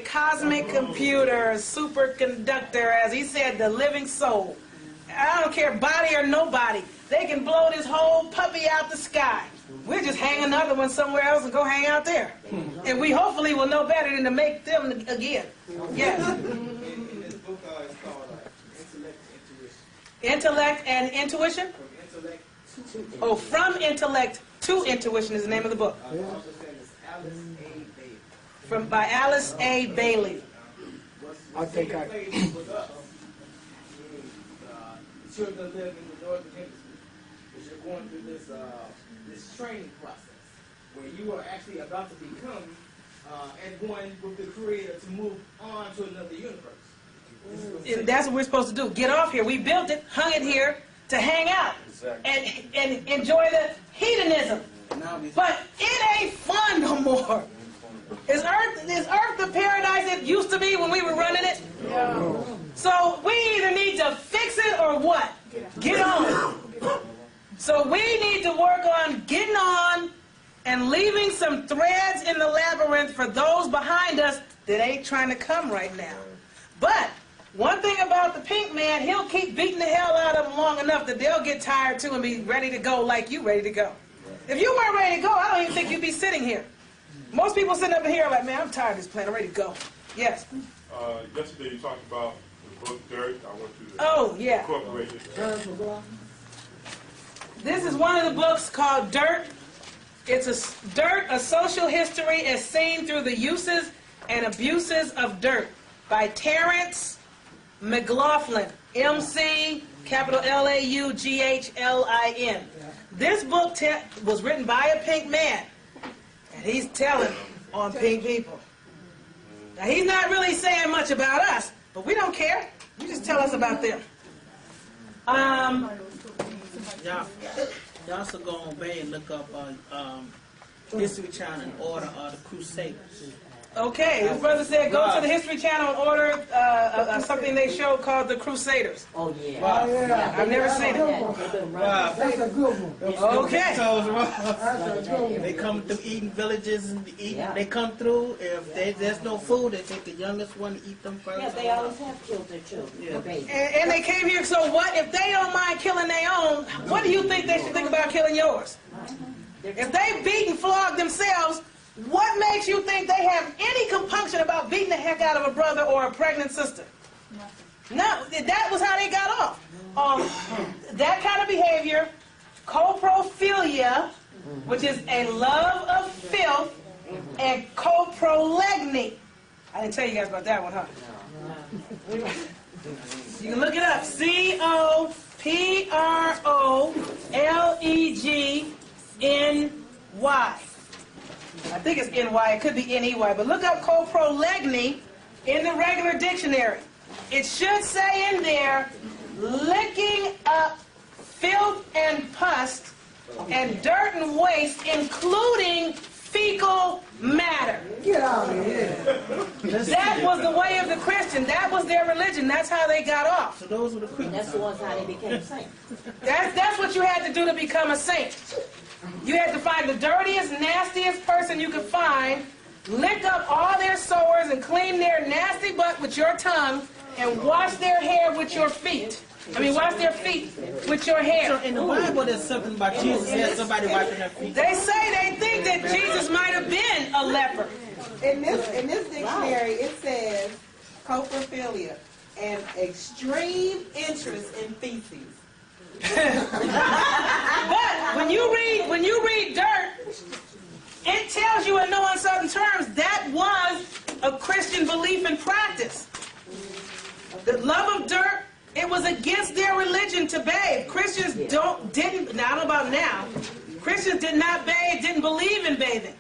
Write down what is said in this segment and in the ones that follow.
cosmic computer, superconductor, as he said, the living soul. I don't care, body or no body. They can blow this whole puppy out the sky. We'll just hang another one somewhere else and go hang out there. And we hopefully will know better than to make them again. Yes. In this book, it's called Intellect and Intuition. Intellect and Intuition? From intellect to intuition. Oh, From Intellect to Intuition is the name of the book. Also said it's Alice A. Bailey. By Alice A. Bailey. I think I played with us. The children that live in the northern hemisphere, because you're going through this training process where you are actually about to become and going with the Creator to move on to another universe. And that's what we're supposed to do. Get off here. We built it, hung it here to hang out and enjoy the hedonism. But it ain't fun no more. Is Earth the paradise it used to be when we were running it? No. So we either need to fix it or what? Get on. So we need to work on getting on and leaving some threads in the labyrinth for those behind us that ain't trying to come right now. But one thing about the pink man, he'll keep beating the hell out of them long enough that they'll get tired too and be ready to go like you ready to go. If you weren't ready to go, I don't even think you'd be sitting here. Most people sitting up here are like, man, I'm tired of this plan. I'm ready to go. Yes? Yesterday you talked about the book Dirt. I want you to incorporate it. This is one of the books called Dirt. It's a social history as seen through the uses and abuses of dirt by Terrence McLaughlin, M-C, capital L-A-U-G-H-L-I-N. This book was written by a pink man, and he's telling on pink people. Now, he's not really saying much about us, but we don't care. You just tell us about them. Y'all should go on Bay and look up History Channel in order of the Crusaders. Okay, his brother said go to the History Channel and order something they showed called The Crusaders. Oh, yeah. I've never seen it. That's a good one. Okay. They come through eating villages and they come through. If there's no food, they take the youngest one to eat them first. Yeah, they always have killed their children. Yeah. And they came here, so what? If they don't mind killing their own, what do you think they should think about killing yours? If they beat and flog themselves, what makes you think they have any compunction about beating the heck out of a brother or a pregnant sister? No, that was how they got off. That kind of behavior, coprophilia, which is a love of filth, and coprolegny. I didn't tell you guys about that one, huh? You can look it up. C-O-P-R-O-L-E-G-N-Y. I think it's N-Y, it could be N-E-Y, but look up coprolegny in the regular dictionary. It should say in there, licking up filth and pus and dirt and waste, including fecal matter. Get out of here. That was the way of the Christian. That was their religion. That's how they got off. So those were the Christians. That's the ones how they became saints. That's what you had to do to become a saint. You had to find the dirtiest, nastiest person you could find, lick up all their sores and clean their nasty butt with your tongue and wash their hair with your feet. Wash their feet with your hair. So in the Bible, there's something about Jesus and somebody wiping their feet. They say they think that Jesus might have been a leper. In this dictionary, it says coprophilia, an extreme interest in feces. But when you read dirt, it tells you in no uncertain terms that was a Christian belief and practice. The love of dirt, it was against their religion to bathe. Christians didn't, now I don't know about now, Christians did not bathe, didn't believe in bathing.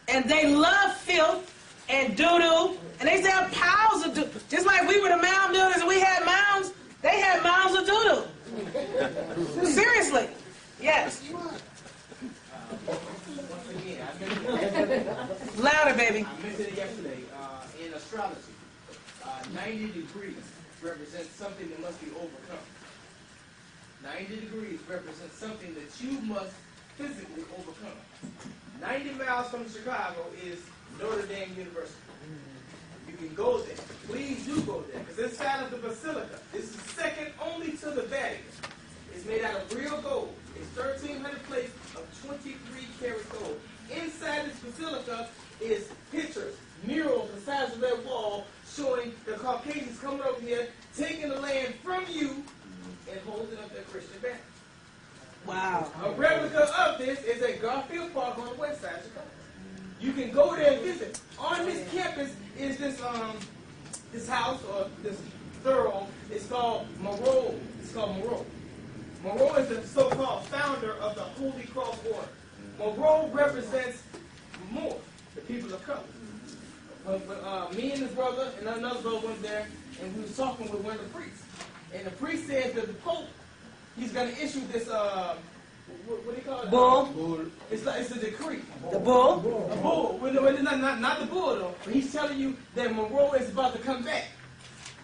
And they loved filth and doo-doo, and they used to have piles of doo-doo. Just like we were the mound builders and we had mounds, they had mounds of doo-doo. Seriously. Yes. Louder, baby. I mentioned it yesterday. In astrology, 90 degrees represents something that must be overcome. 90 degrees represents something that you must physically overcome. 90 miles from Chicago is Notre Dame University. You can go there. Please do go there, because inside of the basilica, this is second only to the Vatican. It's made out of real gold. It's 1,300 plates of 23 karat gold. Inside this basilica is pictures, murals the size of that wall, showing the Caucasians coming over here, taking the land from you, and holding up their Christian banner. Wow. A replica of this is at Garfield Park on the west side of Chicago. You can go there and visit. On this campus is this this house or this thorough. It's called Moreau. It's called Moreau. Moreau is the so-called founder of the Holy Cross Order. Moreau represents more the people of color. Me and his brother and another brother went there, and we was talking with one of the priests. And the priest said that the Pope, he's going to issue this, what do you call it? Bull. It's a decree. The bull. A bull. Well, no, not the bull, though. But he's telling you that Monroe is about to come back.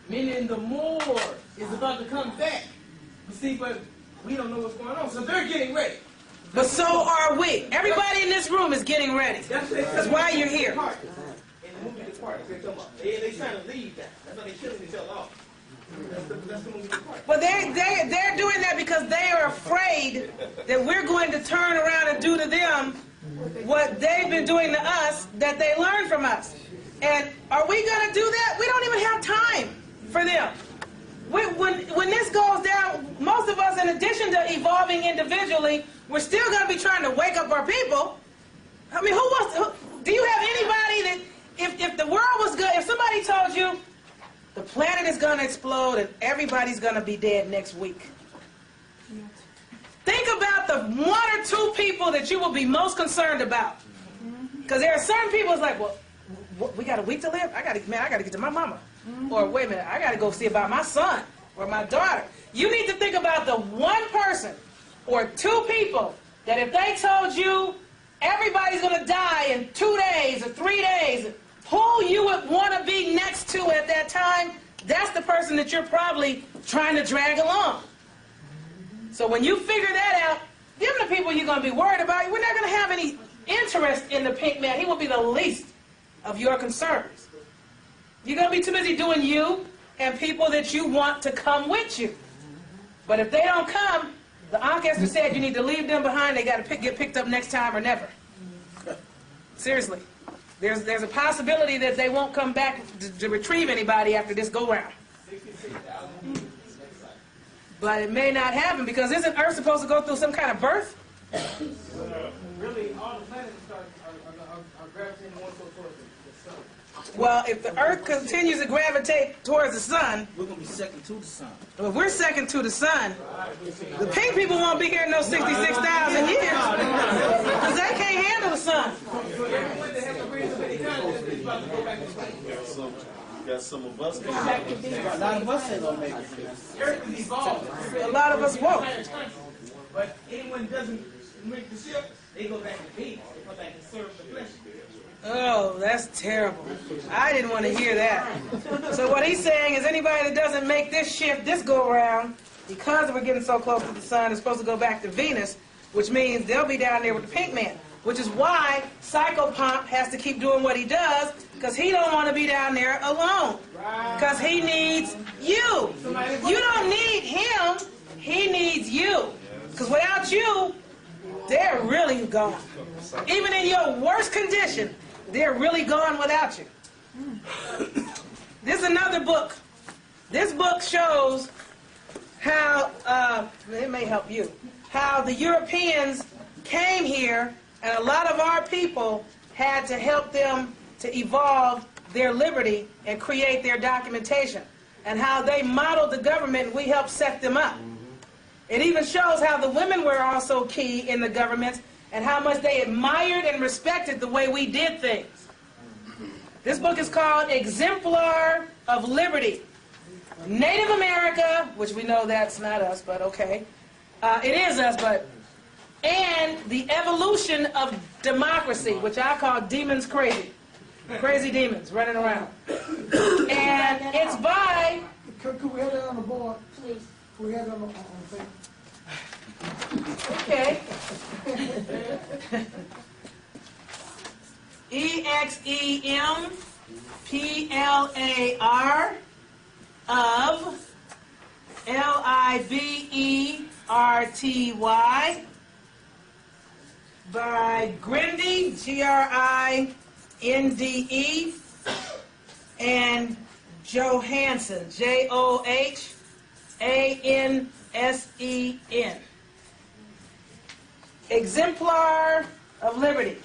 Meaning the Moor is about to come back. You see, but we don't know what's going on. So they're getting ready. But so are we. Everybody in this room is getting ready. That's why you're here. In the movie The Party, they're trying to leave that. That's why they're killing each other off. That's the movie The Party. Well, they're doing that because they are afraid that we're going to turn around and do to them what they've been doing to us that they learned from us. And are we going to do that? We don't even have time for them. When this goes down, most of us, in addition to evolving individually, we're still going to be trying to wake up our people. I mean, do you have anybody that, if the world was good, if somebody told you the planet is going to explode and everybody's going to be dead next week, think about the one or two people that you will be most concerned about. Because there are certain people that's like, well, we got a week to live? I got to get to my mama. Or wait a minute, I got to go see about my son or my daughter. You need to think about the one person or two people that if they told you everybody's going to die in 2 days or 3 days, who you would want to be next to at that time, that's the person that you're probably trying to drag along. So when you figure that out, them the people you're going to be worried about. We're not going to have any interest in the pink man. He will be the least of your concerns. You're going to be too busy doing you and people that you want to come with you. But if they don't come, the ancestor said you need to leave them behind. They got to get picked up next time or never. Seriously. There's a possibility that they won't come back to retrieve anybody after this go-round. But it may not happen because isn't Earth supposed to go through some kind of birth? Really, all the planets are gravitating more so towards the sun. Well, if the Earth continues to gravitate towards the sun, We're going to be second to the sun. if we're second to the sun, the pink people won't be here in no 66,000 years because they can't handle the sun. So everyone that has a race of any kind is about to go back to sleep. You got some of us. A lot of us ain't going to make it. Earth is evolved. A lot of us won't. But anyone that doesn't make the shift, they go back to Venus. They go back and serve the flesh. Oh, that's terrible. I didn't want to hear that. So what he's saying is anybody that doesn't make this shift, this go-around, because we're getting so close to the sun, is supposed to go back to Venus, which means they'll be down there with the pink man, which is why Psychopomp has to keep doing what he does, because he don't want to be down there alone. Because he needs you. You don't need him. He needs you. Because without you, they're really gone. Even in your worst condition, they're really gone without you. This is another book. This book shows how, it may help you, how the Europeans came here and a lot of our people had to help them to evolve their liberty and create their documentation. And how they modeled the government and we helped set them up. It even shows how the women were also key in the government and how much they admired and respected the way we did things. This book is called Exemplar of Liberty. Native America, which we know that's not us, but okay. It is us, but... And the evolution of democracy, which I call demons crazy. Crazy demons running around. And it's by... Could we have that on the board, please? Could we have that on the thing? Okay. EXEM P-L-A-R of L-I-B-E-R-T-Y by Grindy, G-R-I-N-D-E, and Johansson, J-O-H-A-N-S-E-N. Exemplar of Liberty.